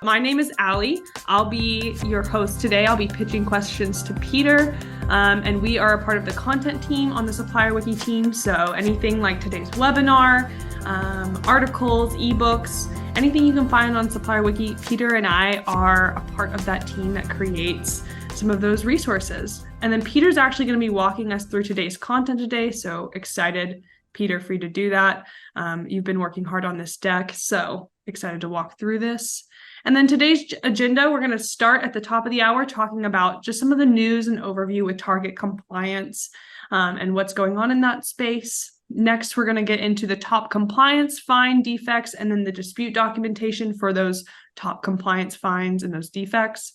My name is Allie. I'll be your host today. I'll be pitching questions to Peter, and we are a part of the content team on the Supplier Wiki team. So anything like today's webinar, articles, ebooks, anything you can find on Supplier Wiki, Peter and I are a part of that team that creates some of those resources. And then Peter's actually going to be walking us through today's content today. So excited, Peter, for you to do that. You've been working hard on this deck, so excited to walk through this. And then today's agenda, we're going to start at the top of the hour talking about just some of the news and overview with target compliance and what's going on in that space. Next, we're going to get into the top compliance fine defects and then the dispute documentation for those top compliance fines and those defects.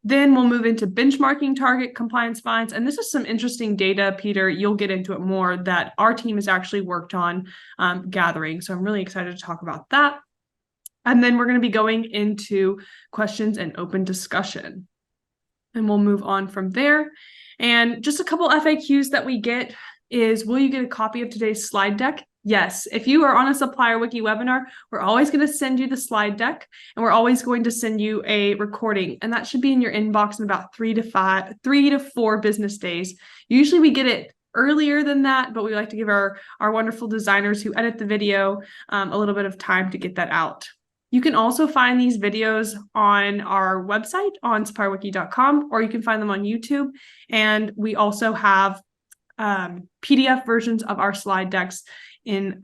Then we'll move into benchmarking target compliance fines. And this is some interesting data, Peter, you'll get into it more, that our team has actually worked on gathering. So I'm really excited to talk about that. And then we're going to be going into questions and open discussion. And we'll move on from there. And just a couple FAQs that we get is, will you get a copy of today's slide deck? Yes. If you are on a Supplier Wiki webinar, we're always going to send you the slide deck, and we're always going to send you a recording. And that should be in your inbox in about 3 to 4 business days. Usually we get it earlier than that, but we like to give our wonderful designers who edit the video a little bit of time to get that out. You can also find these videos on our website on supplierwiki.com, or you can find them on YouTube. And we also have PDF versions of our slide decks in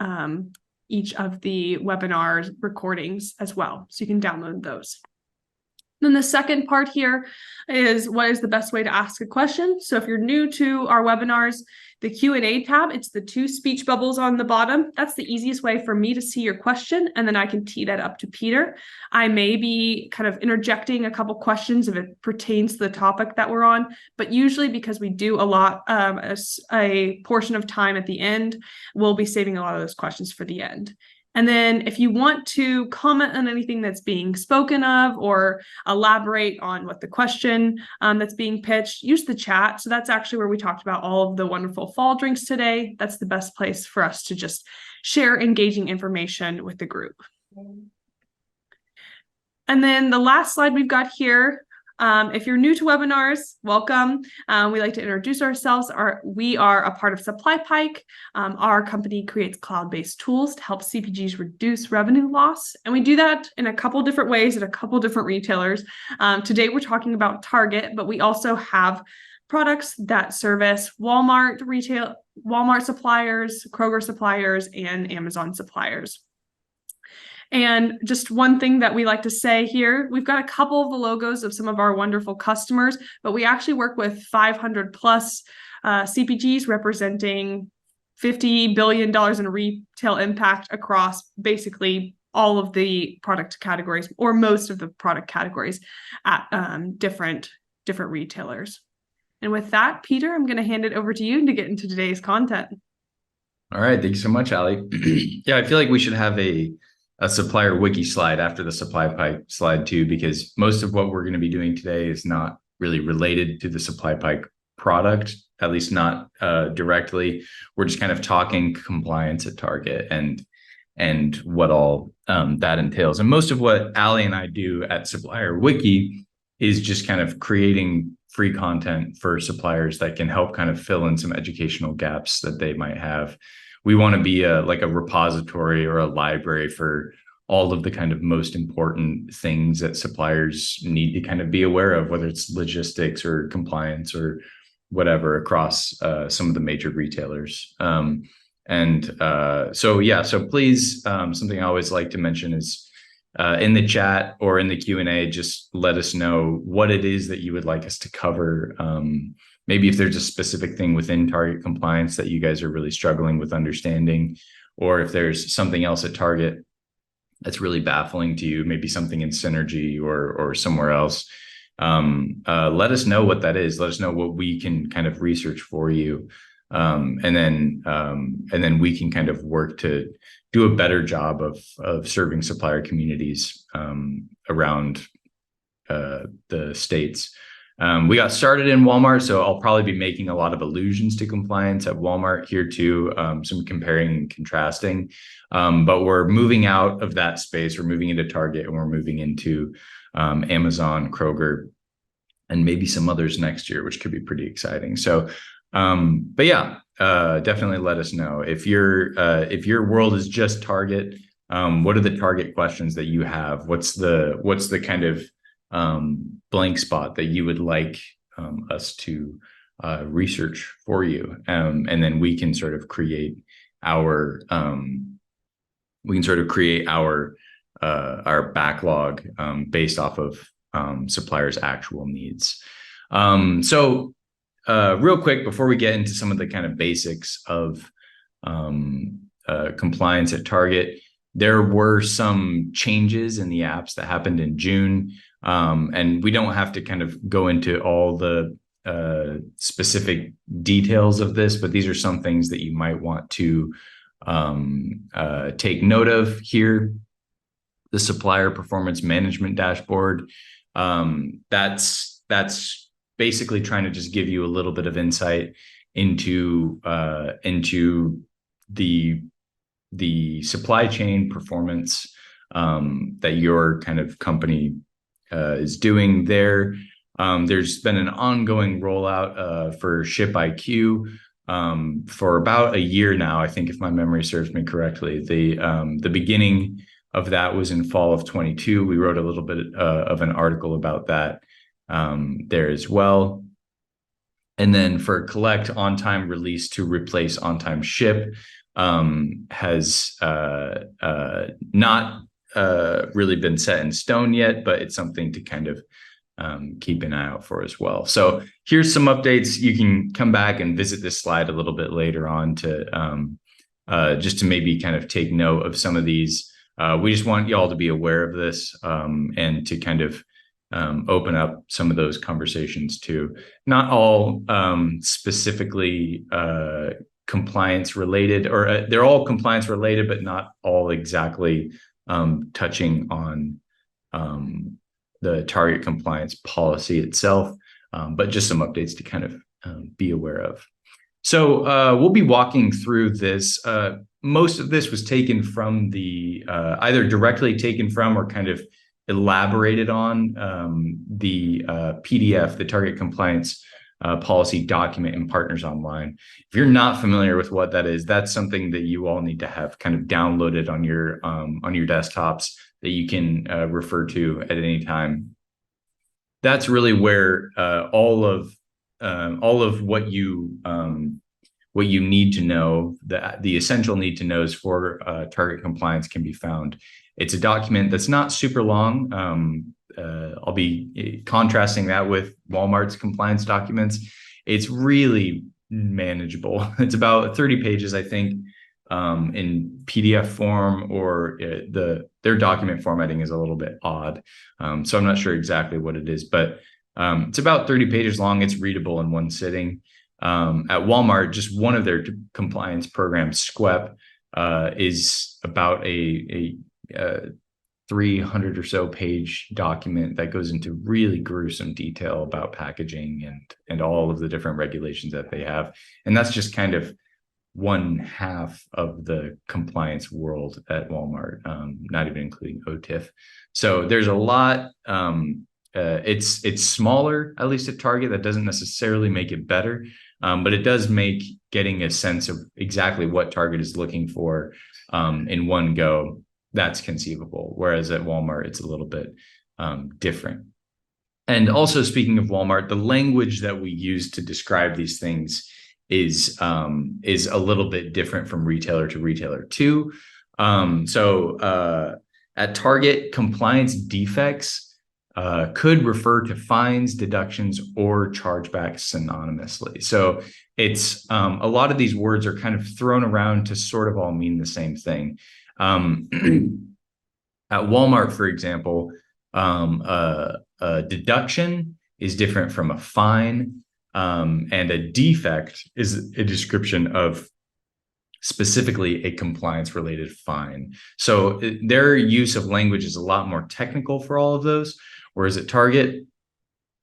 each of the webinar recordings as well. So you can download those. Then the second part here is, what is the best way to ask a question? So if you're new to our webinars, the Q&A tab, it's the 2 speech bubbles on the bottom. That's the easiest way for me to see your question, and then I can tee that up to Peter. I may be kind of interjecting a couple questions if it pertains to the topic that we're on, but usually because we do a lot, a portion of time at the end, we'll be saving a lot of those questions for the end. And then if you want to comment on anything that's being spoken of or elaborate on what the question that's being pitched, use the chat. So that's actually where we talked about all of the wonderful fall drinks today. That's the best place for us to just share engaging information with the group. And then the last slide we've got here, if you're new to webinars, welcome. We like to introduce ourselves. We are a part of SupplyPike. Our company creates cloud-based tools to help CPGs reduce revenue loss. And we do that in a couple different ways at a couple different retailers. Today, we're talking about Target, but we also have products that service Walmart suppliers, Kroger suppliers, and Amazon suppliers. And just one thing that we like to say here, we've got a couple of the logos of some of our wonderful customers, but we actually work with 500 plus CPGs representing $50 billion in retail impact across basically all of the product categories, or most of the product categories at different retailers. And with that, Peter, I'm going to hand it over to you to get into today's content. All right. Thank you so much, Allie. Yeah, I feel like we should have a Supplier Wiki slide after the SupplyPike slide too, because most of what we're going to be doing today is not really related to the SupplyPike product, at least not directly. We're just kind of talking compliance at Target and what all that entails. And most of what Allie and I do at Supplier Wiki is just kind of creating free content for suppliers that can help kind of fill in some educational gaps that they might have. We want to be like a repository or a library for all of the kind of most important things that suppliers need to kind of be aware of, whether it's logistics or compliance or whatever, across some of the major retailers. So please, something I always like to mention is in the chat or in the Q&A, just let us know what it is that you would like us to cover. Maybe if there's a specific thing within Target compliance that you guys are really struggling with understanding, or if there's something else at Target that's really baffling to you, maybe something in Synergy or somewhere else, let us know what that is. Let us know what we can kind of research for you. And then we can kind of work to do a better job of serving supplier communities around the states. We got started in Walmart, so I'll probably be making a lot of allusions to compliance at Walmart here too, some comparing and contrasting. But we're moving out of that space. We're moving into Target, and we're moving into Amazon, Kroger, and maybe some others next year, which could be pretty exciting. So, but yeah, definitely let us know if your world is just Target. What are the Target questions that you have? What's the kind of blank spot that you would like us to research for you, and then we can sort of create our backlog based off of suppliers' actual needs. So real quick, before we get into some of the kind of basics of compliance at Target, there were some changes in the apps that happened in June. And we don't have to kind of go into all the specific details of this, but these are some things that you might want to take note of here. The supplier performance management dashboard. That's basically trying to just give you a little bit of insight into the supply chain performance that your kind of company is doing there. There's been an ongoing rollout for ShipIQ for about a year now, I think, if my memory serves me correctly. The beginning of that was in fall of 22. We wrote a little bit of an article about that there as well. And then for collect, on time, release to replace on time, ship has not really been set in stone yet, but it's something to kind of keep an eye out for as well. So here's some updates. You can come back and visit this slide a little bit later on to just to maybe kind of take note of some of these. We just want y'all to be aware of this and to kind of open up some of those conversations too. Not all specifically compliance related, or they're all compliance related, but not all exactly touching on the Target compliance policy itself, but just some updates to kind of be aware of. So we'll be walking through this. Most of this was taken from the either directly taken from or kind of elaborated on the PDF, the Target compliance policy document in Partners Online. If you're not familiar with what that is, that's something that you all need to have kind of downloaded on your desktops that you can refer to at any time. That's really where all of what you need to know, the essential need to knows for Target compliance can be found. It's a document that's not super long. I'll be contrasting that with Walmart's compliance documents. It's really manageable. It's about 30 pages, I think, in PDF form, or their document formatting is a little bit odd. So I'm not sure exactly what it is, but it's about 30 pages long. It's readable in one sitting. At Walmart, just one of their compliance programs, SQEP, is about a 300 or so page document that goes into really gruesome detail about packaging and all of the different regulations that they have. And that's just kind of one half of the compliance world at Walmart, not even including OTIF. So there's a lot. It's smaller, at least at Target. That doesn't necessarily make it better, but it does make getting a sense of exactly what Target is looking for in one go. That's conceivable. Whereas at Walmart, it's a little bit different. And also, speaking of Walmart, the language that we use to describe these things is a little bit different from retailer to retailer too. So at Target, compliance defects could refer to fines, deductions, or chargebacks synonymously. So it's a lot of these words are kind of thrown around to sort of all mean the same thing. At Walmart, for example, a deduction is different from a fine, and a defect is a description of specifically a compliance-related fine. So their use of language is a lot more technical for all of those, whereas at Target,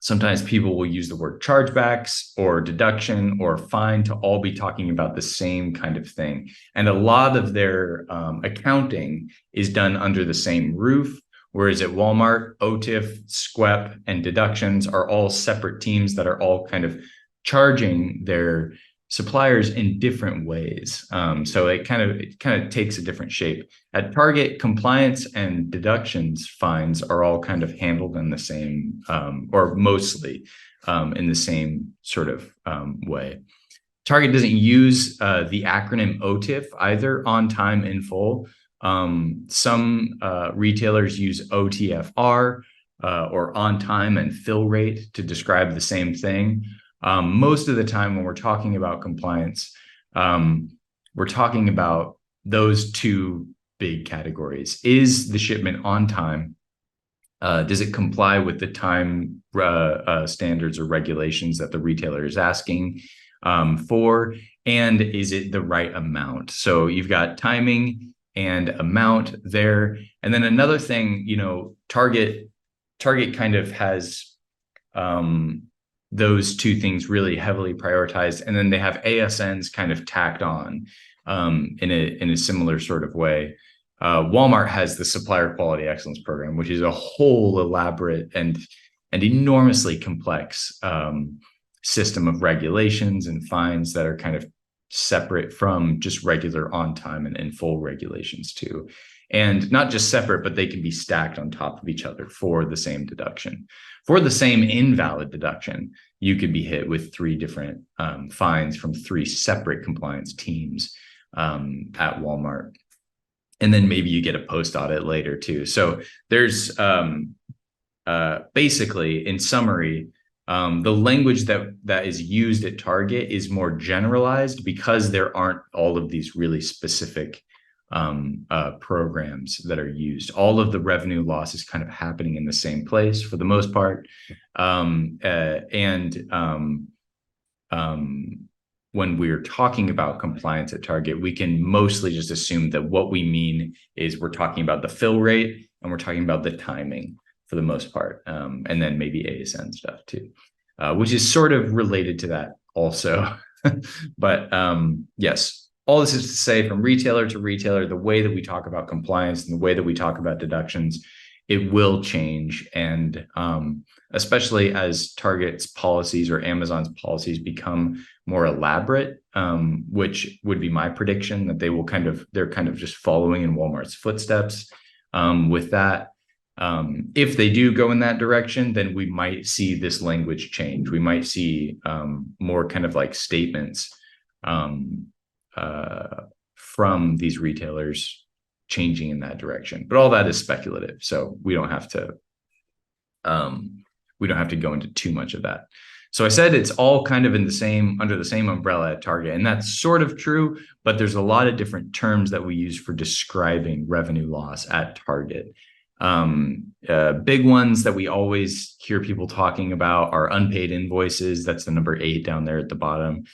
Sometimes people will use the word chargebacks or deduction or fine to all be talking about the same kind of thing. And a lot of their accounting is done under the same roof. Whereas at Walmart, OTIF, SQEP, and deductions are all separate teams that are all kind of charging their suppliers in different ways. So it kind of takes a different shape. At Target, compliance and deductions fines are all kind of handled in the same, or mostly in the same sort of way. Target doesn't use the acronym OTIF either, on time in full. Some retailers use OTFR or on time and fill rate to describe the same thing. Most of the time when we're talking about compliance, we're talking about those two big categories. Is the shipment on time? Does it comply with the time standards or regulations that the retailer is asking for? And is it the right amount? So you've got timing and amount there. And then another thing, Target kind of has those two things really heavily prioritized. And then they have ASNs kind of tacked on in a similar sort of way. Walmart has the Supplier Quality Excellence Program, which is a whole elaborate and enormously complex system of regulations and fines that are kind of separate from just regular on time and in full regulations too. And not just separate, but they can be stacked on top of each other for the same deduction. For the same invalid deduction, you could be hit with 3 different fines from 3 separate compliance teams at Walmart. And then maybe you get a post audit later too. So there's basically, in summary, the language that is used at Target is more generalized because there aren't all of these really specific programs that are used. All of the revenue loss is kind of happening in the same place for the most part. When we're talking about compliance at Target, we can mostly just assume that what we mean is we're talking about the fill rate and we're talking about the timing for the most part. And then maybe ASN stuff too, which is sort of related to that also. But yes, all this is to say, from retailer to retailer, the way that we talk about compliance and the way that we talk about deductions, it will change. And especially as Target's policies or Amazon's policies become more elaborate, which would be my prediction, that they're kind of just following in Walmart's footsteps with that. If they do go in that direction, then we might see this language change. We might see more kind of like statements from these retailers changing in that direction. But all that is speculative, so we don't have to go into too much of that. So I said it's all kind of under the same umbrella at Target, and that's sort of true, but there's a lot of different terms that we use for describing revenue loss at Target. Big ones that we always hear people talking about are unpaid invoices. That's the number 8 down there at the bottom.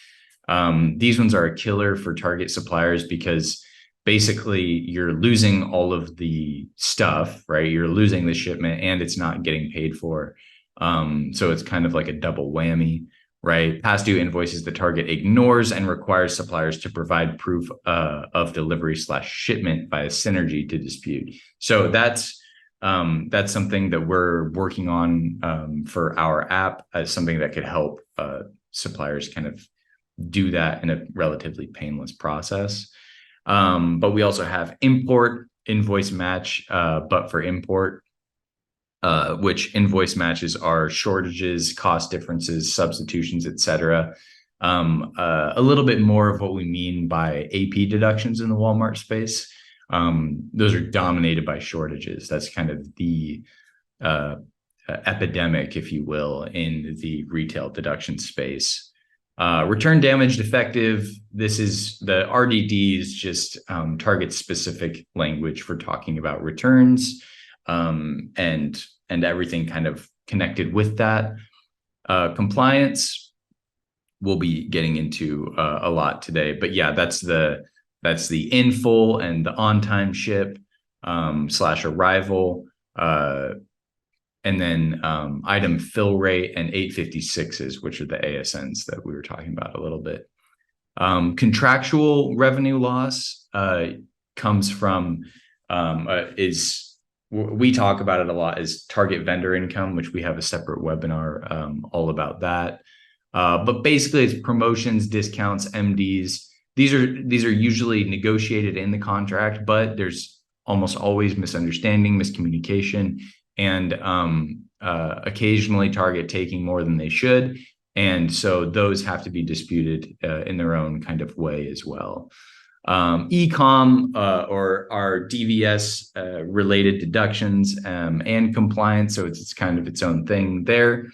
These ones are a killer for Target suppliers because basically you're losing all of the stuff, right? You're losing the shipment and it's not getting paid for. So it's kind of like a double whammy, right? Past due invoices that Target ignores and requires suppliers to provide proof of delivery/shipment by a synergy to dispute. So that's something that we're working on for our app as something that could help suppliers kind of do that in a relatively painless process. But we also have import invoice match, but for import, which invoice matches are shortages, cost differences, substitutions, etc. A little bit more of what we mean by AP deductions in the Walmart space. Those are dominated by shortages. That's kind of the epidemic, if you will, in the retail deduction space. Return damage defective. This is the RDD is just Target specific language for talking about returns and everything kind of connected with that. Compliance we'll be getting into a lot today, but yeah, that's the in full and the on time ship / arrival. And and then item fill rate and 856s, which are the ASNs that we were talking about a little bit. Contractual revenue loss comes from we talk about it a lot, is target vendor income, which we have a separate webinar all about that. But basically, it's promotions, discounts, MDs. These are usually negotiated in the contract, but there's almost always misunderstanding, miscommunication, and occasionally target taking more than they should. And so those have to be disputed in their own kind of way as well. E-com or our DVS related deductions and compliance. So it's kind of its own thing there.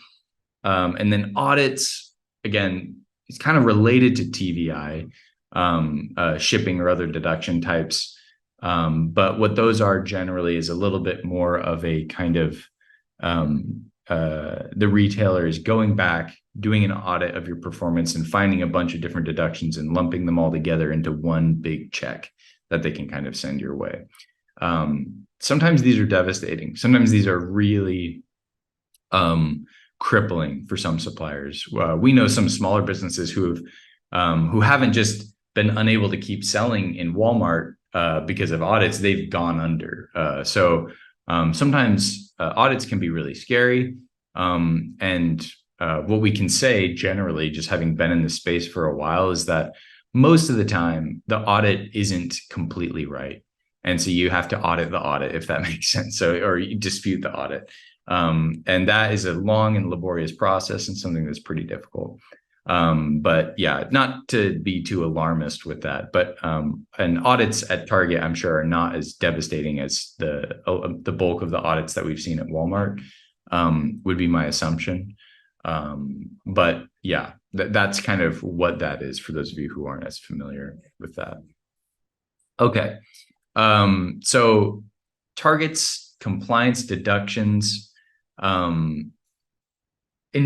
And then audits, again, it's kind of related to TVI, shipping or other deduction types. But what those are generally is a little bit more of a kind of the retailer is going back, doing an audit of your performance and finding a bunch of different deductions and lumping them all together into one big check that they can kind of send your way. Sometimes these are devastating. Sometimes these are really crippling for some suppliers. We know some smaller businesses who haven't just been unable to keep selling in Walmart because of audits. They've gone under. So sometimes audits can be really scary. And what we can say generally, just having been in this space for a while, is that most of the time the audit isn't completely right. And so you have to audit the audit, if that makes sense. So, or you dispute the audit. And that is a long and laborious process and something that's pretty difficult. But yeah, not to be too alarmist with that, but and audits at Target, I'm sure, are not as devastating as the bulk of the audits that we've seen at Walmart, would be my assumption. But yeah, that's kind of what that is for those of you who aren't as familiar with that. Okay. So Target's compliance deductions, in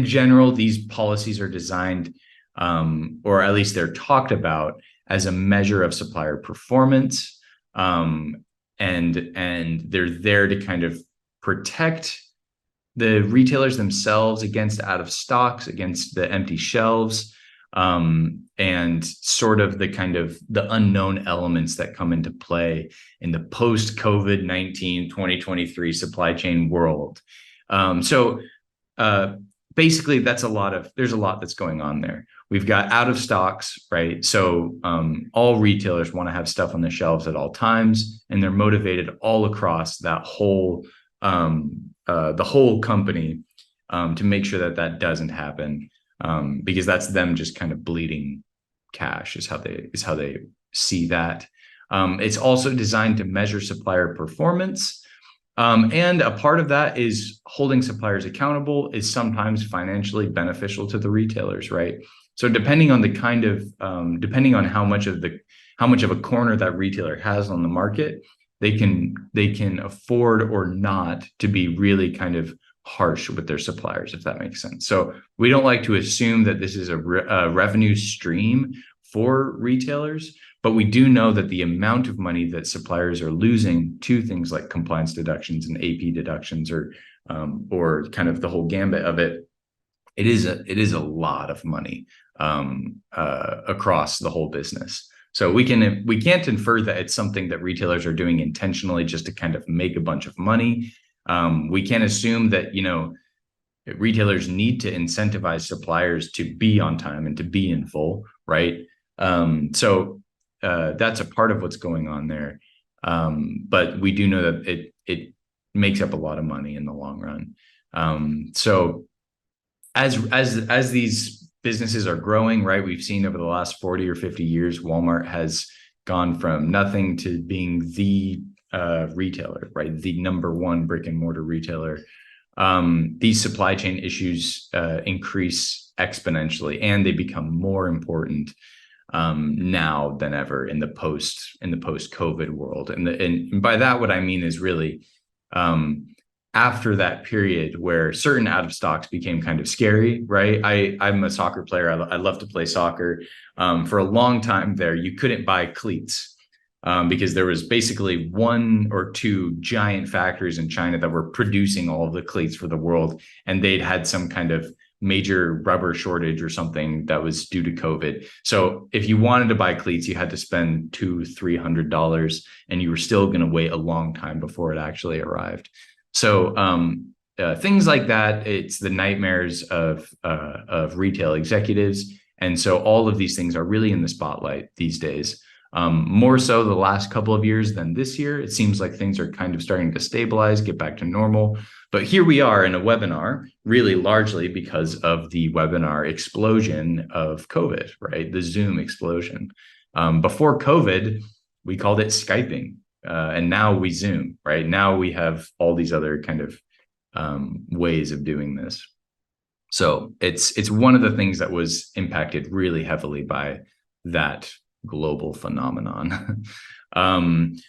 general, these policies are designed, or at least they're talked about as a measure of supplier performance. And they're there to kind of protect the retailers themselves against out of stocks, against the empty shelves, and sort of the kind of the unknown elements that come into play in the post-COVID-19 2023 supply chain world. Basically, there's a lot that's going on there. We've got out of stocks, right? So all retailers want to have stuff on the shelves at all times, and they're motivated all across that whole the whole company to make sure that that doesn't happen, because that's them just kind of bleeding cash is how they see that. It's also designed to measure supplier performance. And a part of that is holding suppliers accountable is sometimes financially beneficial to the retailers, right? So depending on the kind of, depending on how much of a corner that retailer has on the market, they can afford or not to be really kind of harsh with their suppliers, if that makes sense. So we don't like to assume that this is a revenue stream for retailers, but we do know that the amount of money that suppliers are losing to things like compliance deductions and AP deductions, or kind of the whole gambit of it, it is a lot of money across the whole business. So we can't infer that it's something that retailers are doing intentionally just to kind of make a bunch of money. We can't assume that, retailers need to incentivize suppliers to be on time and to be in full, right? So that's a part of what's going on there. But we do know that it makes up a lot of money in the long run. So as these businesses are growing, right, we've seen over the last 40 or 50 years, Walmart has gone from nothing to being the retailer, right? The number one brick and mortar retailer. These supply chain issues increase exponentially, and they become more important now than ever in the post-COVID world. And by that, what I mean is really after that period where certain out of stocks became kind of scary, right? I'm a soccer player. I love to play soccer. For a long time there, you couldn't buy cleats. because there was basically one or two giant factories in China that were producing all of the cleats for the world, and they'd had some kind of major rubber shortage or something that was due to COVID. So if you wanted to buy cleats, you had to spend $200-300, and you were still going to wait a long time before it actually arrived. So things like that, it's the nightmares of retail executives. And so all of these things are really in the spotlight these days. More so the last couple of years than this year. It seems like things are kind of starting to stabilize, get back to normal. But here we are in a webinar, really largely because of the webinar explosion of COVID, right? The Zoom explosion. Before COVID, we called it Skyping, and now we Zoom, right? Now we have all these other kind of ways of doing this. So it's one of the things that was impacted really heavily by that global phenomenon.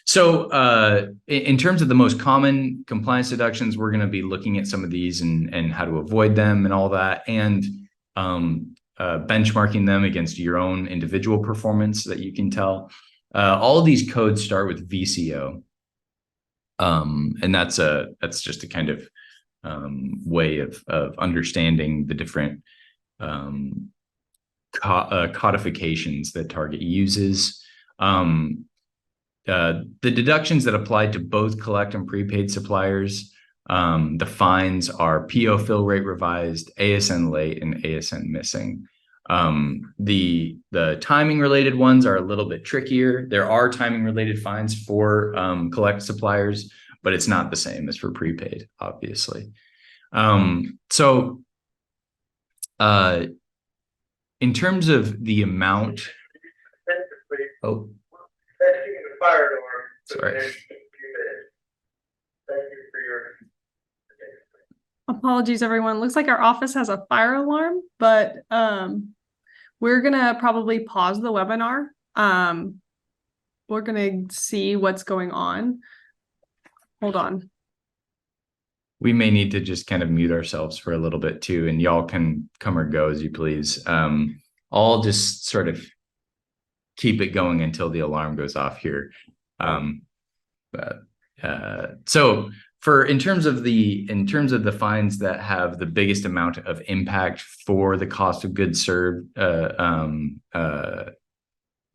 So in terms of the most common compliance deductions, we're going to be looking at some of these and how to avoid them and all that, and benchmarking them against your own individual performance that you can tell. All of these codes start with VCO, and that's just a kind of way of understanding the different codifications that Target uses. The deductions that apply to both collect and prepaid suppliers, the fines are PO fill rate revised, ASN late, and ASN missing. The timing related ones are a little bit trickier. There are timing related fines for collect suppliers, but it's not the same as for prepaid, obviously. So in terms of the amount, oh, sorry. Apologies, everyone. Looks like our office has a fire alarm, but we're gonna probably pause the webinar. We're gonna see what's going on. Hold on. We may need to just kind of mute ourselves for a little bit too, and y'all can come or go as you please. I'll just sort of keep it going until the alarm goes off here. So in terms of the fines that have the biggest amount of impact for the cost of goods served, what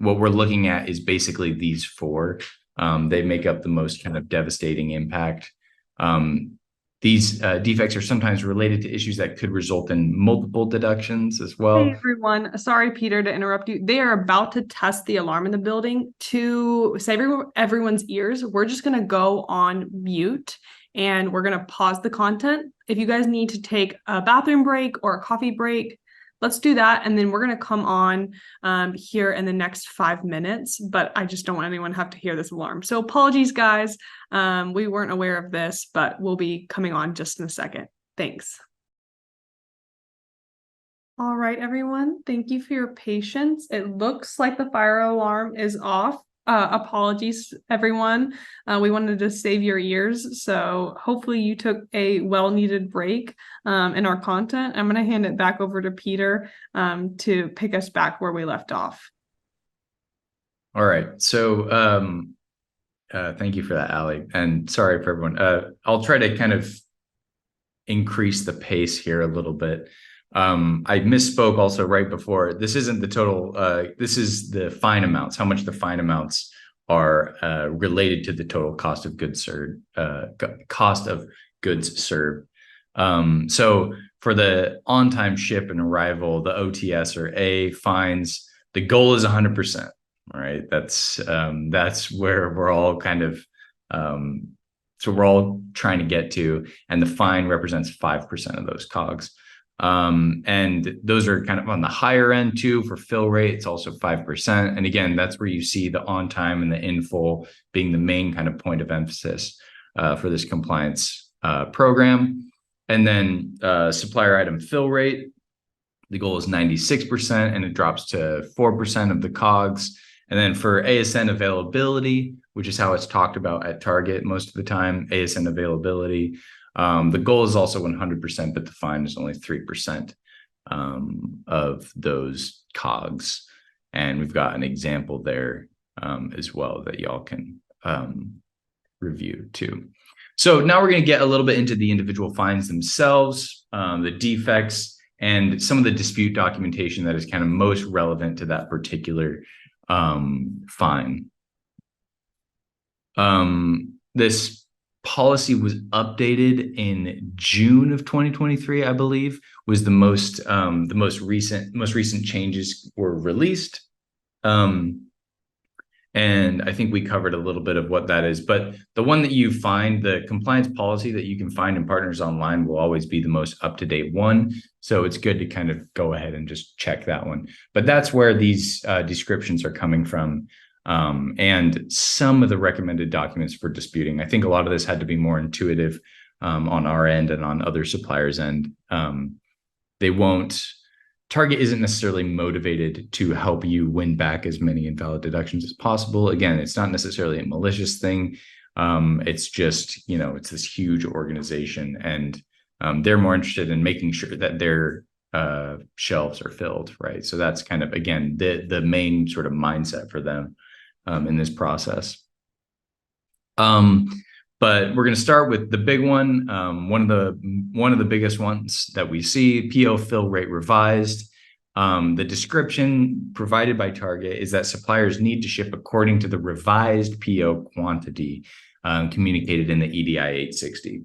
we're looking at is basically these four. They make up the most kind of devastating impact. These defects are sometimes related to issues that could result in multiple deductions as well. Hey everyone, sorry Peter to interrupt you. They are about to test the alarm in the building to save everyone's ears. We're just going to go on mute and we're going to pause the content. If you guys need to take a bathroom break or a coffee break, let's do that. And then we're going to come on here in the next 5 minutes, but I just don't want anyone to have to hear this alarm. So apologies, guys. We weren't aware of this, but we'll be coming on just in a second. Thanks. All right, everyone. Thank you for your patience. It looks like the fire alarm is off. Apologies, everyone. We wanted to save your ears, so hopefully you took a well-needed break in our content. I'm going to hand it back over to Peter to pick us back where we left off. All right. So thank you for that, Allie. And sorry for everyone. I'll try to kind of increase the pace here a little bit. I misspoke also right before. This isn't the total. This is the fine amounts, how much the fine amounts are related to the total cost of goods served. So for the on-time ship and arrival, the OTS or A fines, the goal is 100%. Right. That's where we're all kind of. So we're all trying to get to, and the fine represents 5% of those COGS. And those are kind of on the higher end too. For fill rate, it's also 5%. And again, that's where you see the on time and the in full being the main kind of point of emphasis for this compliance program. And then supplier item fill rate, the goal is 96%, and it drops to 4% of the COGS. And then for ASN availability, which is how it's talked about at Target most of the time, ASN availability, the goal is also 100%, but the fine is only 3% of those COGS. And we've got an example there as well that y'all can review too. So now we're going to get a little bit into the individual fines themselves, the defects, and some of the dispute documentation that is kind of most relevant to that particular fine. This policy was updated in June of 2023, I believe, was the most recent changes were released. And I think we covered a little bit of what that is, but the one that you find, the compliance policy that you can find in Partners Online, will always be the most up-to-date one. So it's good to kind of go ahead and just check that one. But that's where these descriptions are coming from, and some of the recommended documents for disputing. I think a lot of this had to be more intuitive on our end and on other suppliers' end. Target isn't necessarily motivated to help you win back as many invalid deductions as possible. Again, it's not necessarily a malicious thing. It's just, it's this huge organization, and they're more interested in making sure that their shelves are filled, right? So that's kind of, again, the main sort of mindset for them in this process. But we're going to start with the big one. One of the biggest ones that we see, PO fill rate revised. The description provided by Target is that suppliers need to ship according to the revised PO quantity communicated in the EDI 860.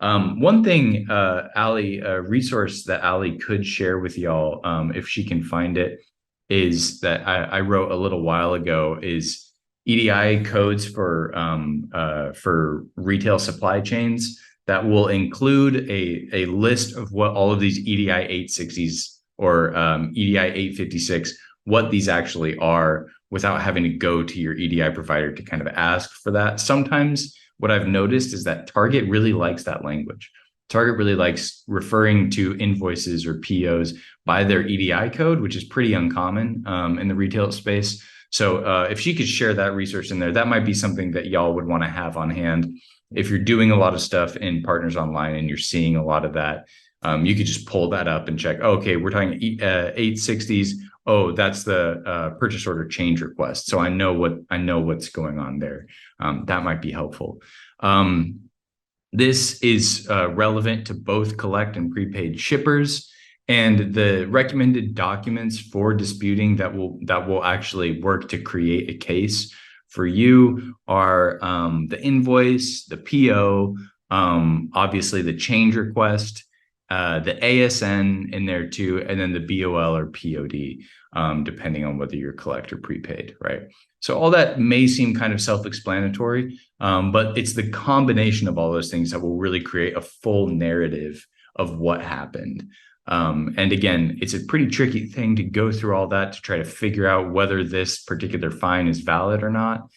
One thing, Allie, a resource that Allie could share with y'all, if she can find it, is that I wrote a little while ago, is EDI codes for retail supply chains that will include a list of what all of these EDI 860s or EDI 856, what these actually are, without having to go to your EDI provider to kind of ask for that. Sometimes what I've noticed is that Target really likes that language. Target really likes referring to invoices or POs by their EDI code, which is pretty uncommon in the retail space. So if she could share that resource in there, that might be something that y'all would want to have on hand. If you're doing a lot of stuff in Partners Online and you're seeing a lot of that, you could just pull that up and check, okay, we're talking 860s. Oh, that's the purchase order change request. So I know what's going on there. That might be helpful. This is relevant to both collect and prepaid shippers. And the recommended documents for disputing that will actually work to create a case for you are the invoice, the PO, obviously the change request, the ASN in there too, and then the BOL or POD, depending on whether you're collect or prepaid, right? So all that may seem kind of self-explanatory, but it's the combination of all those things that will really create a full narrative of what happened. And again, it's a pretty tricky thing to go through all that to try to figure out whether this particular fine is valid or not.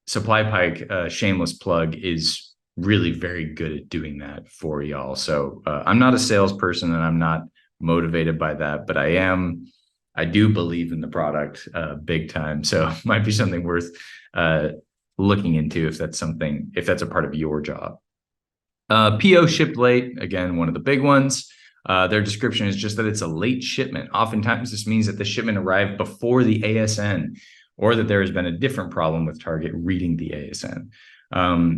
SupplyPike, shameless plug, is really very good at doing that for y'all. So I'm not a salesperson and I'm not motivated by that, but I do believe in the product big time. So it might be something worth looking into if that's a part of your job. PO shipped late, again, one of the big ones. Their description is just that it's a late shipment. Oftentimes, this means that the shipment arrived before the ASN, or that there has been a different problem with Target reading the ASN.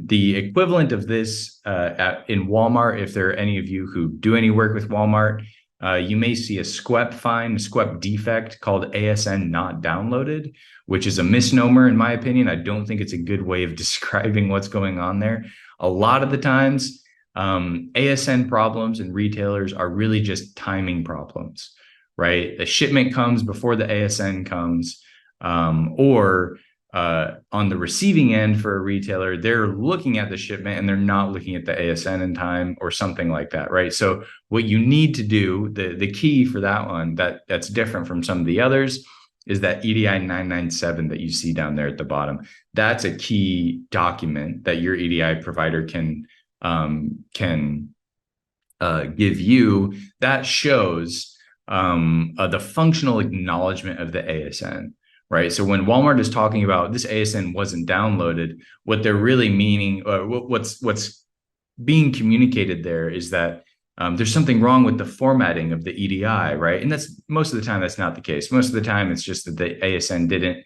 The equivalent of this in Walmart, if there are any of you who do any work with Walmart, you may see a SQEP fine, a SQEP defect called ASN not downloaded, which is a misnomer in my opinion. I don't think it's a good way of describing what's going on there. A lot of the times, ASN problems in retailers are really just timing problems, right? The shipment comes before the ASN comes, or on the receiving end for a retailer, they're looking at the shipment and they're not looking at the ASN in time or something like that, right? So what you need to do, the key for that one that's different from some of the others, is that EDI 997 that you see down there at the bottom. That's a key document that your EDI provider can give you that shows the functional acknowledgement of the ASN, right? So when Walmart is talking about this ASN wasn't downloaded, what they're really meaning, what's being communicated there is that there's something wrong with the formatting of the EDI, right? And that's most of the time that's not the case. Most of the time it's just that the ASN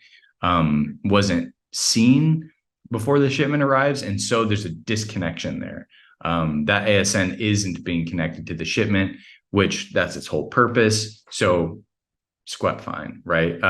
wasn't seen before the shipment arrives, and so there's a disconnection there. That ASN isn't being connected to the shipment, which that's its whole purpose. So squat fine, right?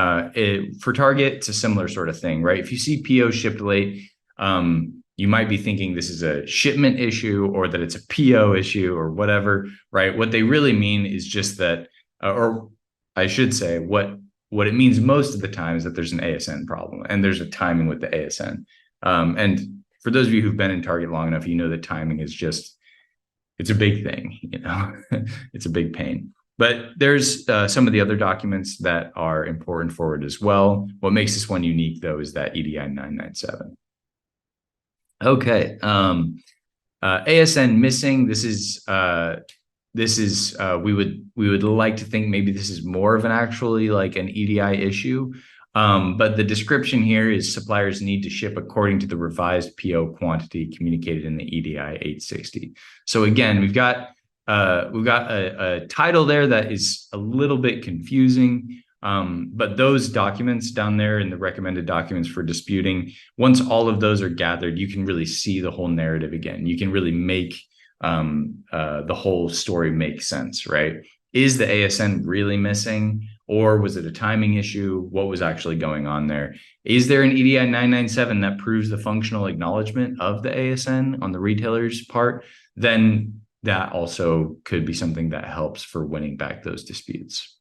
For Target, it's a similar sort of thing, right? If you see PO shipped late, you might be thinking this is a shipment issue or that it's a PO issue or whatever, right? What they really mean is just that, or I should say, what it means most of the time is that there's an ASN problem and there's a timing with the ASN. And for those of you who've been in Target long enough, you know that timing is just, it's a big thing, you know, it's a big pain. But there's some of the other documents that are important for it as well. What makes this one unique, though, is that EDI 997. Okay, ASN missing. This is we would like to think maybe this is more of an actually like an EDI issue. But the description here is suppliers need to ship according to the revised PO quantity communicated in the EDI 860. So again, we've got a title there that is a little bit confusing. But those documents down there in the recommended documents for disputing, once all of those are gathered, you can really see the whole narrative again. You can really make the whole story make sense, right? Is the ASN really missing, or was it a timing issue? What was actually going on there? Is there an EDI 997 that proves the functional acknowledgement of the ASN on the retailer's part? Then that also could be something that helps for winning back those disputes.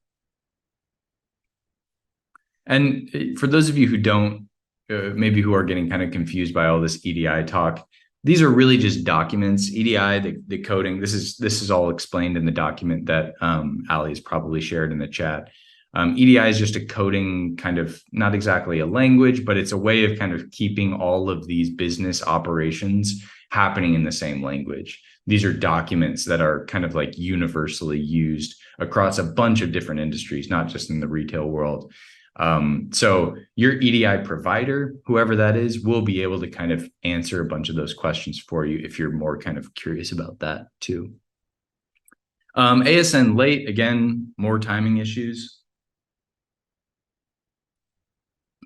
And for those of you who don't, maybe who are getting kind of confused by all this EDI talk, these are really just documents. EDI, the coding, this is all explained in the document that Allie has probably shared in the chat. EDI is just a coding kind of, not exactly a language, but it's a way of kind of keeping all of these business operations happening in the same language. These are documents that are kind of like universally used across a bunch of different industries, not just in the retail world. So your EDI provider, whoever that is, will be able to kind of answer a bunch of those questions for you if you're more kind of curious about that too. ASN late, again, more timing issues.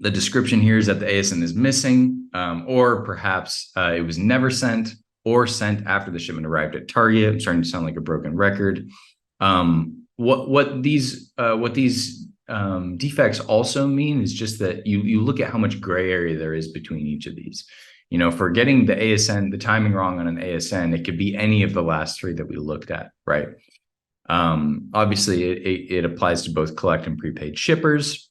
The description here is that the ASN is missing, or perhaps it was never sent or sent after the shipment arrived at Target. I'm starting to sound like a broken record. What these defects also mean is just that you look at how much gray area there is between each of these. You know, for getting the ASN, the timing wrong on an ASN, it could be any of the last three that we looked at, right? Obviously, it applies to both collect and prepaid shippers.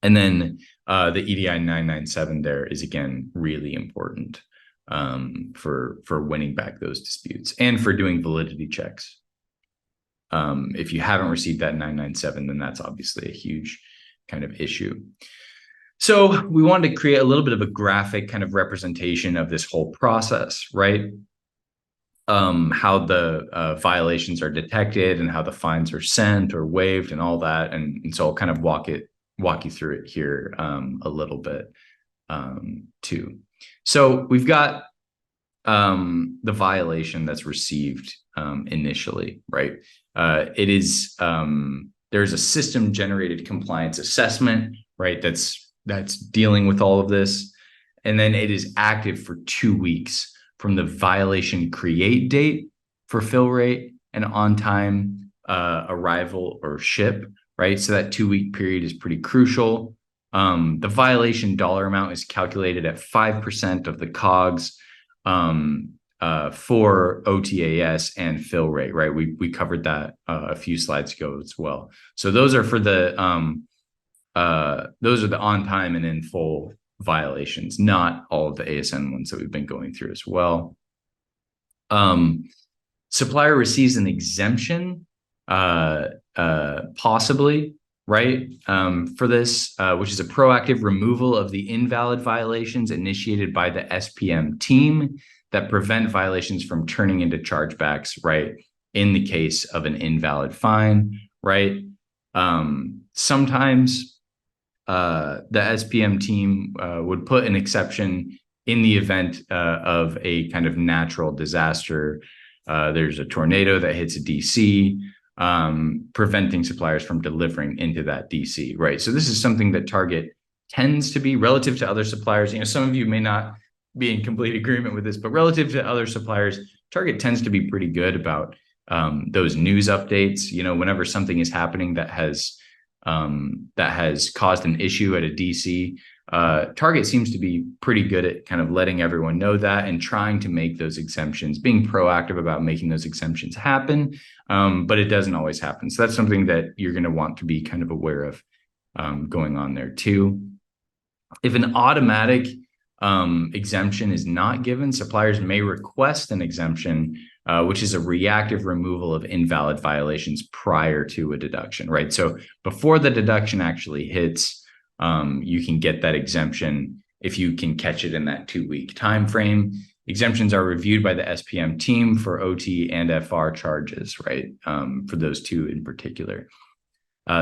And then the EDI 997 there is, again, really important for winning back those disputes and for doing validity checks. If you haven't received that 997, then that's obviously a huge kind of issue. So we wanted to create a little bit of a graphic kind of representation of this whole process, right? How the violations are detected and how the fines are sent or waived and all that. And so I'll kind of walk you through it here a little bit too. So we've got the violation that's received initially, right? It is there's a system generated compliance assessment, right? That's dealing with all of this. And then it is active for 2 weeks from the violation create date for fill rate and on time arrival or ship, right? So that 2-week period is pretty crucial. The violation dollar amount is calculated at 5% of the COGS for OTAS and fill rate, right? We covered that a few slides ago as well. So those are for the on time and in full violations, not all of the ASN ones that we've been going through as well. Supplier receives an exemption, possibly, right? For this, which is a proactive removal of the invalid violations initiated by the SPM team that prevent violations from turning into chargebacks, right? In the case of an invalid fine, right? Sometimes the SPM team would put an exception in the event of a kind of natural disaster there's a tornado that hits a DC, preventing suppliers from delivering into that DC, right? So this is something that Target tends to be relative to other suppliers. Some of you may not be in complete agreement with this, but relative to other suppliers, Target tends to be pretty good about those news updates. Whenever something is happening that has caused an issue at a DC, Target seems to be pretty good at kind of letting everyone know that and trying to make those exemptions, being proactive about making those exemptions happen. But it doesn't always happen. So that's something that you're going to want to be kind of aware of going on there too. If an automatic exemption is not given, suppliers may request an exemption, which is a reactive removal of invalid violations prior to a deduction, right? So before the deduction actually hits, you can get that exemption if you can catch it in that 2-week time frame. Exemptions are reviewed by the SPM team for OT and FR charges, right? For those two in particular.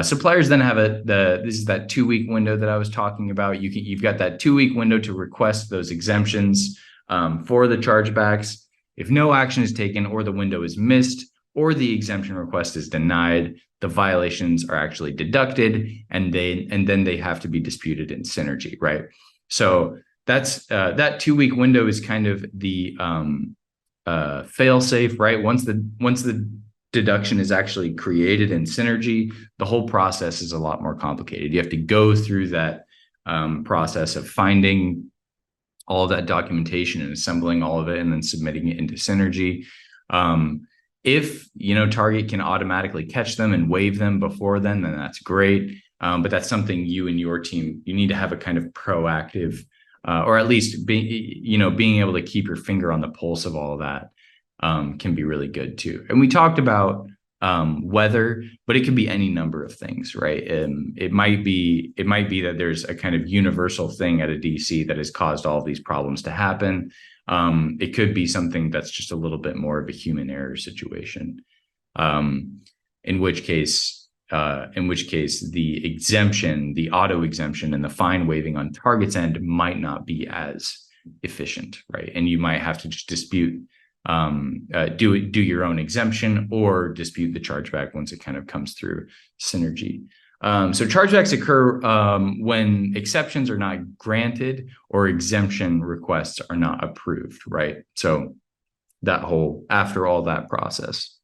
Suppliers then have this is that 2-week window that I was talking about. You've got that 2-week window to request those exemptions for the chargebacks. If no action is taken, or the window is missed, or the exemption request is denied, the violations are actually deducted, and then they have to be disputed in Synergy, right? So that's that 2-week window is kind of the fail safe, right? Once the deduction is actually created in Synergy, the whole process is a lot more complicated. You have to go through that process of finding all of that documentation and assembling all of it and then submitting it into Synergy. If Target can automatically catch them and waive them before then that's great. But that's something you and your team, you need to have a kind of proactive, or at least being able to keep your finger on the pulse of all of that. Can be really good too. And we talked about weather, but it could be any number of things, right? It might be that there's a kind of universal thing at a DC that has caused all of these problems to happen. It could be something that's just a little bit more of a human error situation. In which case the exemption, the auto exemption and the fine waiving on Target's end might not be as efficient, right? And you might have to just dispute do your own exemption or dispute the chargeback once it kind of comes through Synergy. So chargebacks occur when exceptions are not granted or exemption requests are not approved, right? So after all that process.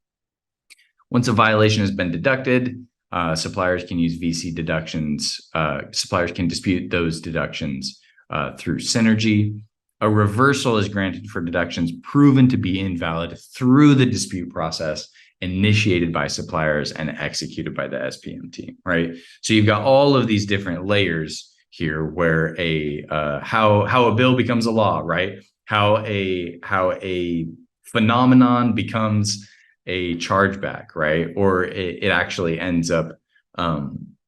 Once a violation has been deducted, suppliers can use VC deductions. Suppliers can dispute those deductions through Synergy. A reversal is granted for deductions proven to be invalid through the dispute process initiated by suppliers and executed by the SPM team, right? So you've got all of these different layers here where how a bill becomes a law, right? How a phenomenon becomes a chargeback, right? Or it actually ends up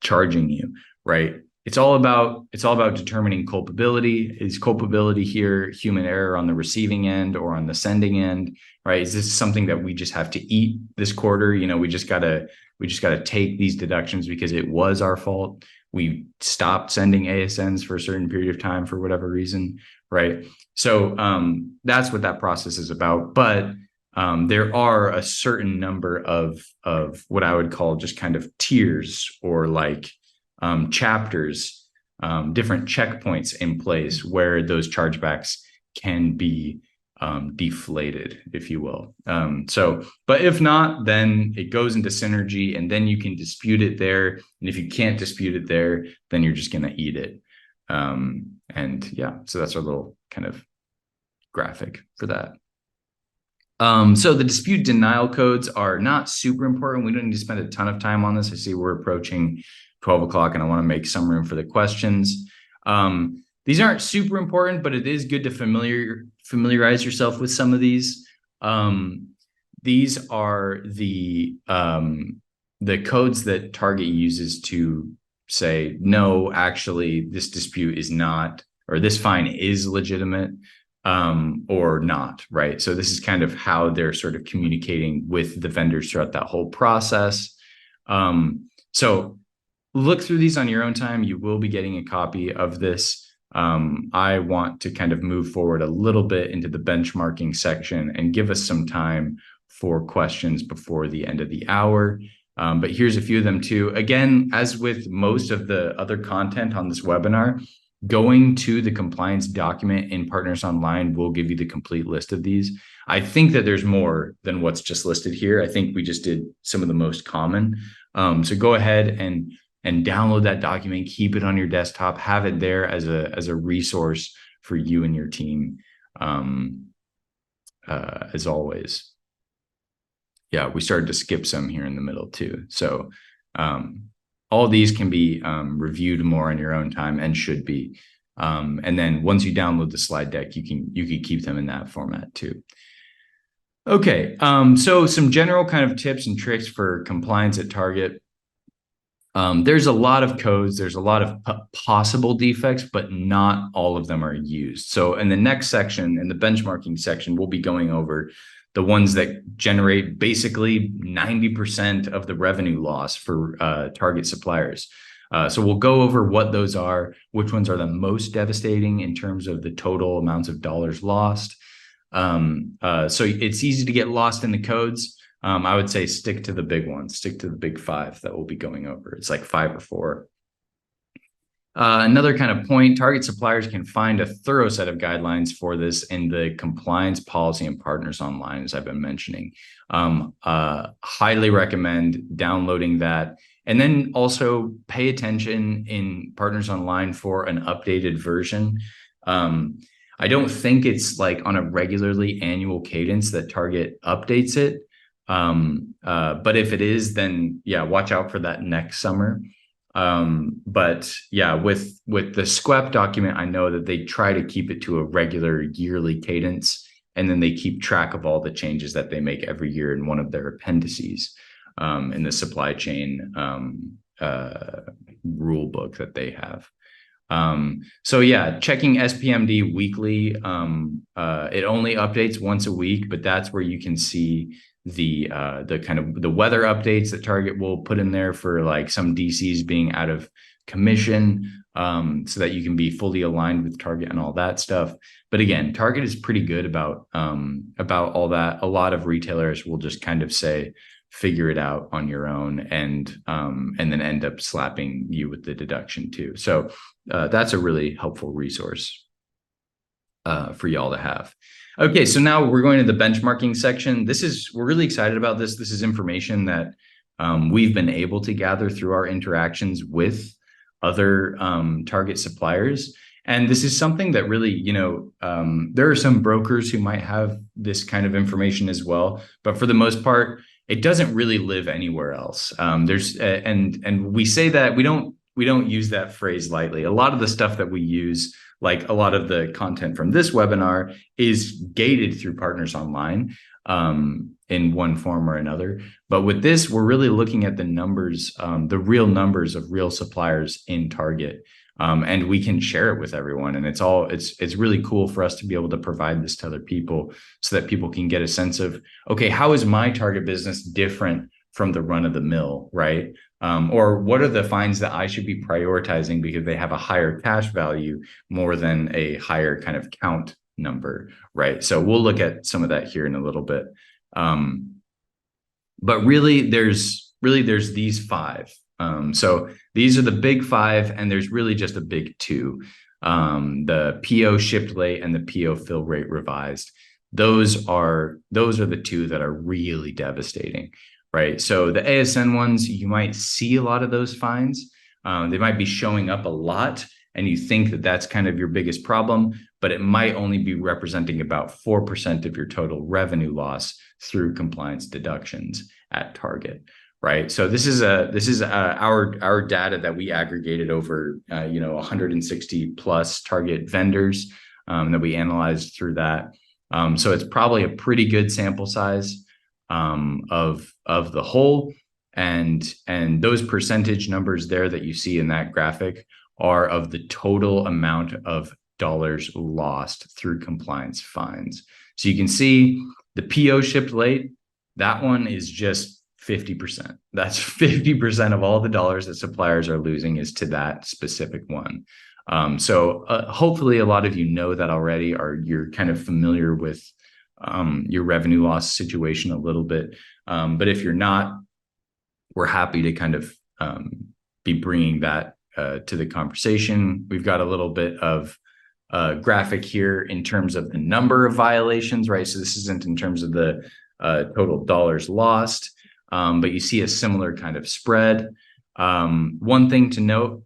charging you, right? It's all about determining culpability. Is culpability here human error on the receiving end or on the sending end, right? Is this something that we just have to eat this quarter? We just gotta take these deductions because it was our fault. We stopped sending ASNs for a certain period of time for whatever reason, right? So that's what that process is about. But there are a certain number of what I would call just kind of tiers or like chapters, different checkpoints in place where those chargebacks can be deflated, if you will. But if not, then it goes into Synergy and then you can dispute it there. And if you can't dispute it there, then you're just going to eat it. And yeah, so that's our little kind of graphic for that. So the dispute denial codes are not super important. We don't need to spend a ton of time on this. I see we're approaching 12 o'clock and I want to make some room for the questions. These aren't super important, but it is good to familiarize yourself with some of these. These are the codes that Target uses to say, no, actually, this dispute is not, or this fine is legitimate, or not, right? So this is kind of how they're sort of communicating with the vendors throughout that whole process. So look through these on your own time. You will be getting a copy of this. I want to kind of move forward a little bit into the benchmarking section and give us some time for questions before the end of the hour. But here's a few of them too. Again, as with most of the other content on this webinar, going to the compliance document in Partners Online will give you the complete list of these. I think that there's more than what's just listed here. I think we just did some of the most common. So go ahead and download that document, keep it on your desktop, have it there as a resource for you and your team, as always. Yeah, we started to skip some here in the middle too. So all these can be reviewed more on your own time and should be. And then once you download the slide deck, you can keep them in that format too. Okay, so some general kind of tips and tricks for compliance at Target. There's a lot of codes, there's a lot of possible defects, but not all of them are used. So in the next section, in the benchmarking section, we'll be going over the ones that generate basically 90% of the revenue loss for Target suppliers. So we'll go over what those are, which ones are the most devastating in terms of the total amounts of dollars lost. So it's easy to get lost in the codes. I would say stick to the big ones, stick to the big 5 that we'll be going over. It's like 5 or 4. Another kind of point, Target suppliers can find a thorough set of guidelines for this in the compliance policy and Partners Online, as I've been mentioning. Highly recommend downloading that. And then also pay attention in Partners Online for an updated version. I don't think it's like on a regularly annual cadence that Target updates it. But if it is, then yeah, watch out for that next summer. But yeah, with the SQEP document, I know that they try to keep it to a regular yearly cadence, and then they keep track of all the changes that they make every year in one of their appendices in the supply chain rule book that they have. So yeah, checking SPMD weekly. It only updates once a week, but that's where you can see the kind of the weather updates that Target will put in there for like some DCs being out of commission, so that you can be fully aligned with Target and all that stuff. But again, Target is pretty good about all that. A lot of retailers will just kind of say, figure it out on your own, and then end up slapping you with the deduction too. So that's a really helpful resource for y'all to have. Okay, so now we're going to the benchmarking section. We're really excited about this. This is information that we've been able to gather through our interactions with other Target suppliers. And this is something that really, there are some brokers who might have this kind of information as well, but for the most part, it doesn't really live anywhere else. And we say that we don't use that phrase lightly. A lot of the stuff that we use, like a lot of the content from this webinar, is gated through Partners Online in one form or another. But with this, we're really looking at the numbers, the real numbers of real suppliers in Target. And we can share it with everyone. And it's really cool for us to be able to provide this to other people so that people can get a sense of, okay, how is my Target business different from the run of the mill, right? Or what are the fines that I should be prioritizing because they have a higher cash value more than a higher kind of count number, right? So we'll look at some of that here in a little bit. But really, there's these 5. So these are the big 5, and there's really just a big 2. The PO shipped late and the PO fill rate revised. Those are the 2 that are really devastating, right? So the ASN ones, you might see a lot of those fines. They might be showing up a lot, and you think that that's kind of your biggest problem, but it might only be representing about 4% of your total revenue loss through compliance deductions at Target. Right. So this is our data that we aggregated over 160 plus Target vendors that we analyzed through that. So it's probably a pretty good sample size of the whole, and those percentage numbers there that you see in that graphic are of the total amount of dollars lost through compliance fines. So you can see the PO shipped late. That one is just 50%. That's 50% of all the dollars that suppliers are losing is to that specific one. So hopefully a lot of you know that already, or you're kind of familiar with your revenue loss situation a little bit. But if you're not, we're happy to kind of be bringing that to the conversation. We've got a little bit of graphic here in terms of the number of violations, right? So this isn't in terms of the total dollars lost, but you see a similar kind of spread. One thing to note,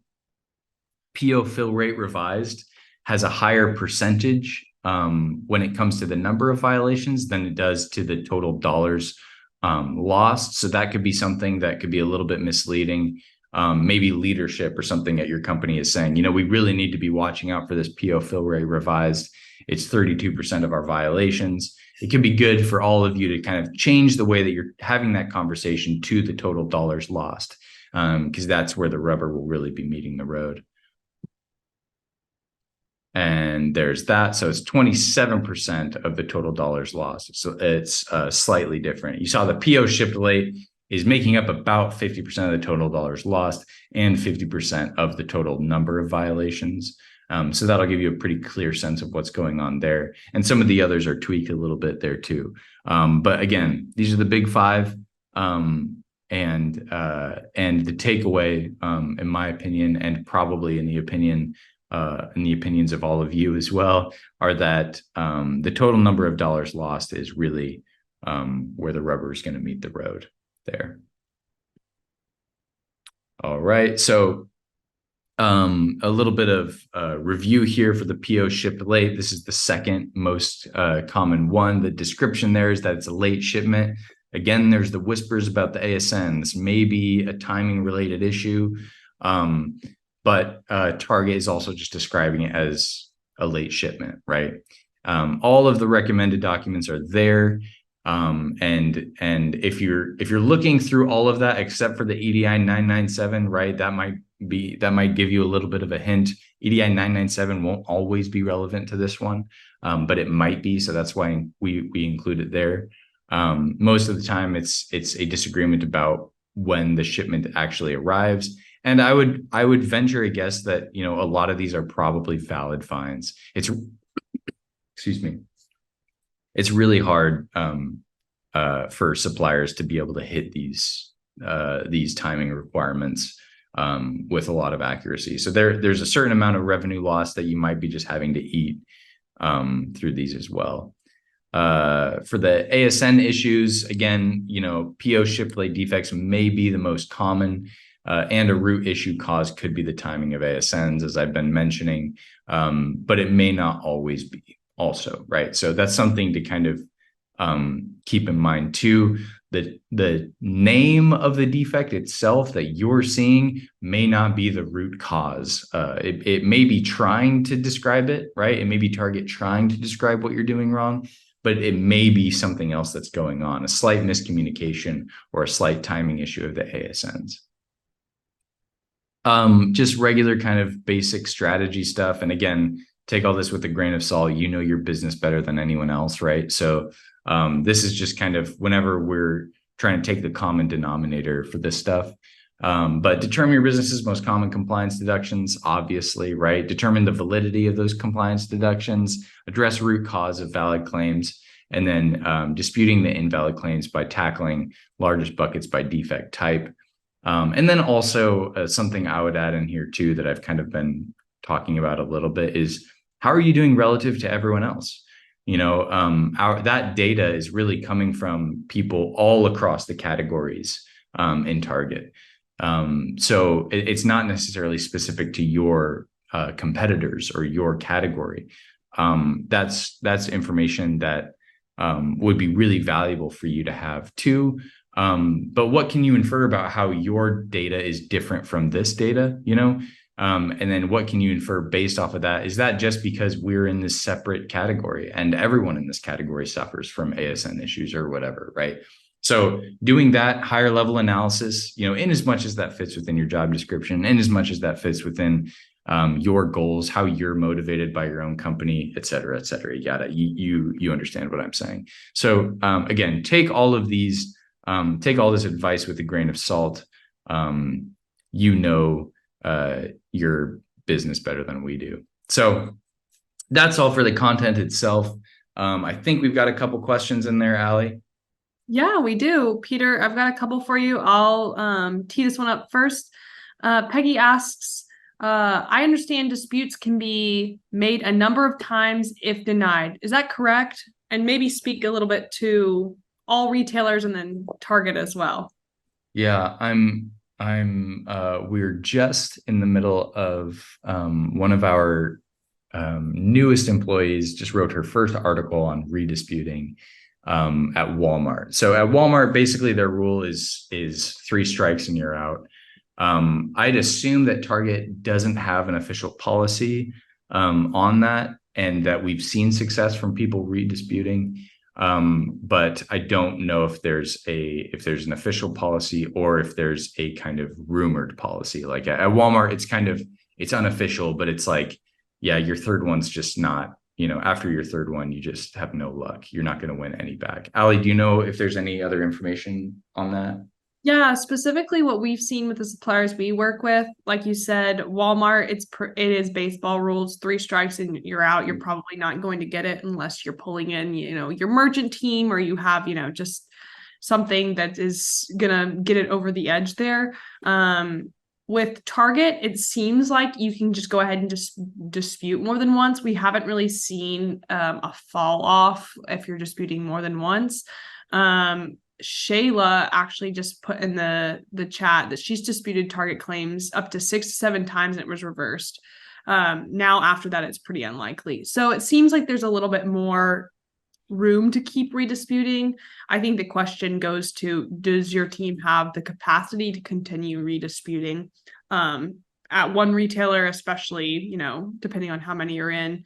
PO fill rate revised has a higher percentage when it comes to the number of violations than it does to the total dollars lost. So that could be something that could be a little bit misleading. Maybe leadership or something at your company is saying, we really need to be watching out for this PO fill rate revised. It's 32% of our violations. It can be good for all of you to kind of change the way that you're having that conversation to the total dollars lost, because that's where the rubber will really be meeting the road. And there's that. So it's 27% of the total dollars lost. So it's slightly different. You saw the PO shipped late is making up about 50% of the total dollars lost and 50% of the total number of violations. So that'll give you a pretty clear sense of what's going on there. And some of the others are tweaked a little bit there too. But again, these are the big five. And the takeaway, in my opinion, and probably in the opinions of all of you as well, are that the total number of dollars lost is really where the rubber is going to meet the road there. All right, so a little bit of review here for the PO shipped late. This is the second most common one. The description there is that it's a late shipment. Again, there's the whispers about the ASN. This may be a timing related issue, but Target is also just describing it as a late shipment, right? All of the recommended documents are there. And if you're looking through all of that, except for the EDI 997, right, that might give you a little bit of a hint. EDI 997 won't always be relevant to this one, but it might be. So that's why we include it there. Most of the time it's a disagreement about when the shipment actually arrives. And I would venture a guess that, a lot of these are probably valid fines. Excuse me. It's really hard for suppliers to be able to hit these timing requirements with a lot of accuracy. So there's a certain amount of revenue loss that you might be just having to eat through these as well. For the ASN issues, again, PO shipped late defects may be the most common, and a root issue cause could be the timing of ASNs, as I've been mentioning, but it may not always be also, right? So that's something to kind of keep in mind too. The name of the defect itself that you're seeing may not be the root cause. It may be trying to describe it, right? It may be Target trying to describe what you're doing wrong, but it may be something else that's going on, a slight miscommunication or a slight timing issue of the ASNs. Just regular kind of basic strategy stuff. And again, take all this with a grain of salt. You know your business better than anyone else, right? So this is just kind of whenever we're trying to take the common denominator for this stuff. But determine your business's most common compliance deductions, obviously, right? Determine the validity of those compliance deductions, address root cause of valid claims, and then disputing the invalid claims by tackling largest buckets by defect type. And then also something I would add in here too that I've kind of been talking about a little bit is, how are you doing relative to everyone else? That data is really coming from people all across the categories in Target. So it's not necessarily specific to your competitors or your category. That's information that would be really valuable for you to have too. But what can you infer about how your data is different from this data, and then what can you infer based off of that? Is that just because we're in this separate category and everyone in this category suffers from ASN issues or whatever, right? So doing that higher level analysis, in as much as that fits within your job description, in as much as that fits within your goals, how you're motivated by your own company, et cetera, et cetera. You understand what I'm saying. So again, take all this advice with a grain of salt. Your business better than we do. So that's all for the content itself. I think we've got a couple questions in there, Allie. Yeah, we do. Peter, I've got a couple for you. I'll tee this one up first. Peggy asks, I understand disputes can be made a number of times if denied. Is that correct? And maybe speak a little bit to all retailers and then Target as well. Yeah, we're just in the middle of one of our newest employees just wrote her first article on redisputing at Walmart. So at Walmart, basically their rule is 3 strikes and you're out. I'd assume that Target doesn't have an official policy on that, and that we've seen success from people redisputing. But I don't know if there's an official policy or if there's a kind of rumored policy. Like at Walmart, it's unofficial, but it's like, yeah, your third one's just not, after your third one, you just have no luck. You're not going to win any back. Allie, do you know if there's any other information on that? Yeah, specifically what we've seen with the suppliers we work with, like you said, Walmart, it is baseball rules, 3 strikes and you're out. You're probably not going to get it unless you're pulling in, your merchant team, or you have, just something that is gonna get it over the edge there. With Target, it seems like you can just go ahead and just dispute more than once. We haven't really seen a fall off if you're disputing more than once. Shayla actually just put in the chat that she's disputed Target claims up to 6 to 7 times and it was reversed. Now after that, it's pretty unlikely. So it seems like there's a little bit more room to keep redisputing. I think the question goes to, does your team have the capacity to continue redisputing? At one retailer, especially, depending on how many you're in,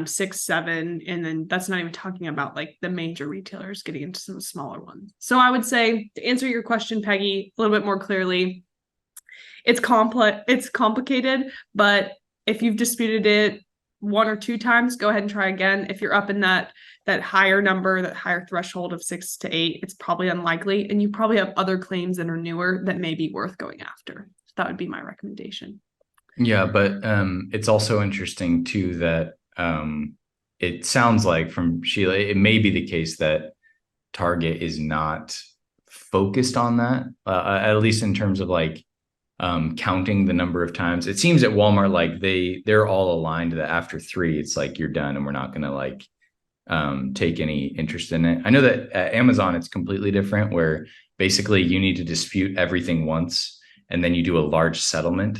6, 7, and then that's not even talking about like the major retailers getting into some smaller ones. So I would say, to answer your question, Peggy, a little bit more clearly, it's complicated, but if you've disputed it 1 or 2 times, go ahead and try again. If you're up in that higher number, that higher threshold of 6 to 8, it's probably unlikely, and you probably have other claims that are newer that may be worth going after. So that would be my recommendation. Yeah, but it's also interesting too that it sounds like from Sheila, it may be the case that Target is not focused on that, at least in terms of like counting the number of times. It seems at Walmart like they're all aligned that after 3, it's like you're done and we're not going to like take any interest in it. I know that at Amazon it's completely different, where basically you need to dispute everything once and then you do a large settlement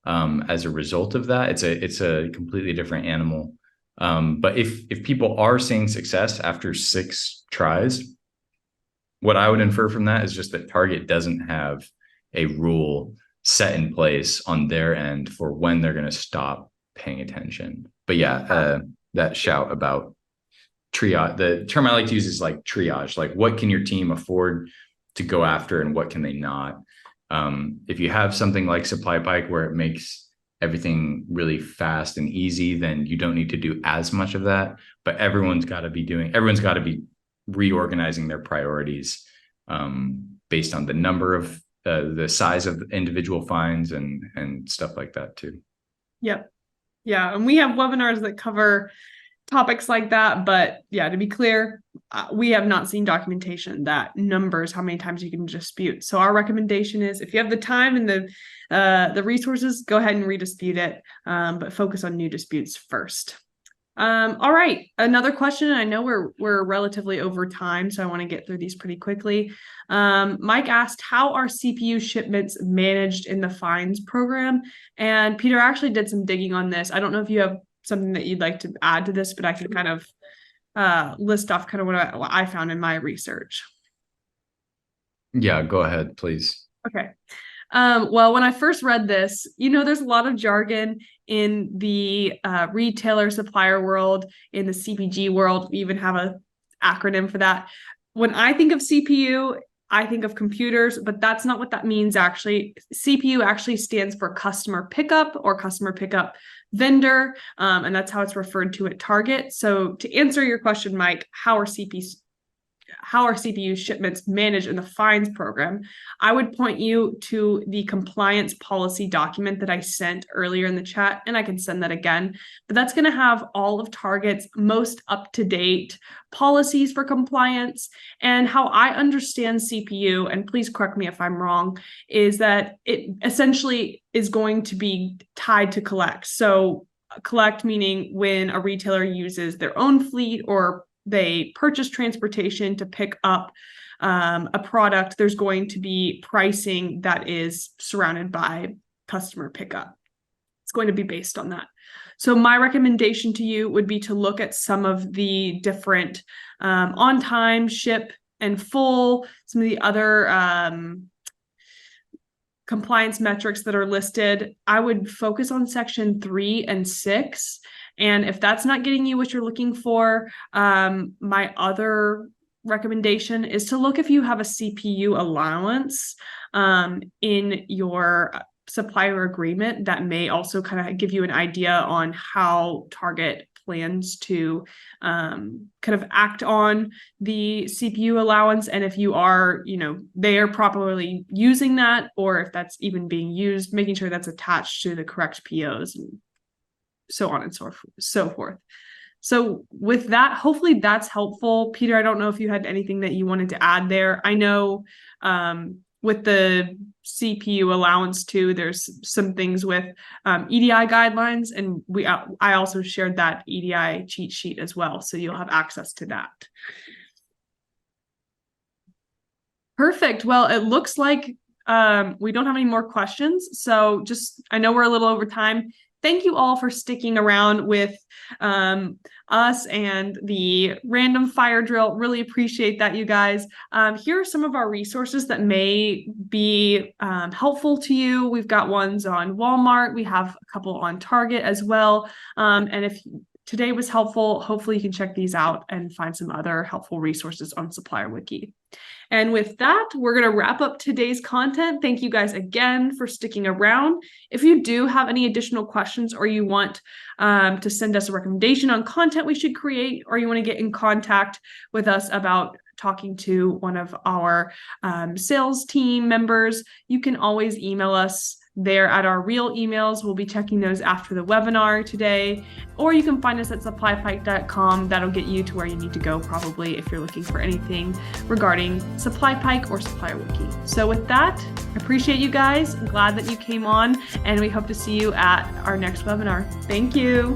as a result of that. It's a completely different animal. But if people are seeing success after 6 tries, what I would infer from that is just that Target doesn't have a rule set in place on their end for when they're going to stop paying attention. But yeah, that shout about triage, the term I like to use is like triage, like what can your team afford to go after and what can they not? If you have something like SupplyPike where it makes everything really fast and easy, then you don't need to do as much of that. But everyone's got to be reorganizing their priorities based on the number of the size of individual fines and stuff like that too. Yep. Yeah. And we have webinars that cover topics like that. But yeah, to be clear, we have not seen documentation that numbers how many times you can dispute. So our recommendation is, if you have the time and the resources, go ahead and redispute it, but focus on new disputes first. All right, another question. I know we're relatively over time, so I want to get through these pretty quickly. Mike asked, how are CPU shipments managed in the fines program? And Peter actually did some digging on this. I don't know if you have something that you'd like to add to this, but I can kind of list off kind of what I found in my research. Yeah, go ahead, please. Okay. Well, when I first read this, there's a lot of jargon in the retailer supplier world, in the CPG world. We even have an acronym for that. When I think of CPU, I think of computers, but that's not what that means actually. CPU actually stands for customer pickup or customer pickup vendor, and that's how it's referred to at Target. So to answer your question, Mike, how are how are CPU shipments managed in the fines program, I would point you to the compliance policy document that I sent earlier in the chat, and I can send that again. But that's going to have all of Target's most up-to-date policies for compliance. And how I understand CPU, and please correct me if I'm wrong, is that it essentially is going to be tied to collect. So collect meaning when a retailer uses their own fleet or they purchase transportation to pick up a product, there's going to be pricing that is surrounded by customer pickup. It's going to be based on that. So my recommendation to you would be to look at some of the different on time, ship, and full, some of the other compliance metrics that are listed. I would focus on section 3 and 6. And if that's not getting you what you're looking for, my other recommendation is to look if you have a CPU allowance in your supplier agreement. That may also kind of give you an idea on how Target plans to kind of act on the CPU allowance, and if you are, they are properly using that, or if that's even being used, making sure that's attached to the correct POs and so on and so forth. So with that, hopefully that's helpful. Peter, I don't know if you had anything that you wanted to add there. I know with the CPU allowance too, there's some things with EDI guidelines, and I also shared that EDI cheat sheet as well, so you'll have access to that. Perfect. Well, it looks like we don't have any more questions, so I know we're a little over time. Thank you all for sticking around with us and the random fire drill. Really appreciate that, you guys. Here are some of our resources that may be helpful to you. We've got ones on Walmart. We have a couple on Target as well. And if today was helpful, hopefully you can check these out and find some other helpful resources on Supplier Wiki. And with that, we're going to wrap up today's content. Thank you guys again for sticking around. If you do have any additional questions, or you want to send us a recommendation on content we should create, or you want to get in contact with us about talking to one of our sales team members, you can always email us there at our real emails. We'll be checking those after the webinar today, or you can find us at SupplyPike.com. That'll get you to where you need to go probably if you're looking for anything regarding SupplyPike or Supplier Wiki. So with that, I appreciate you guys. I'm glad that you came on, and we hope to see you at our next webinar. Thank you.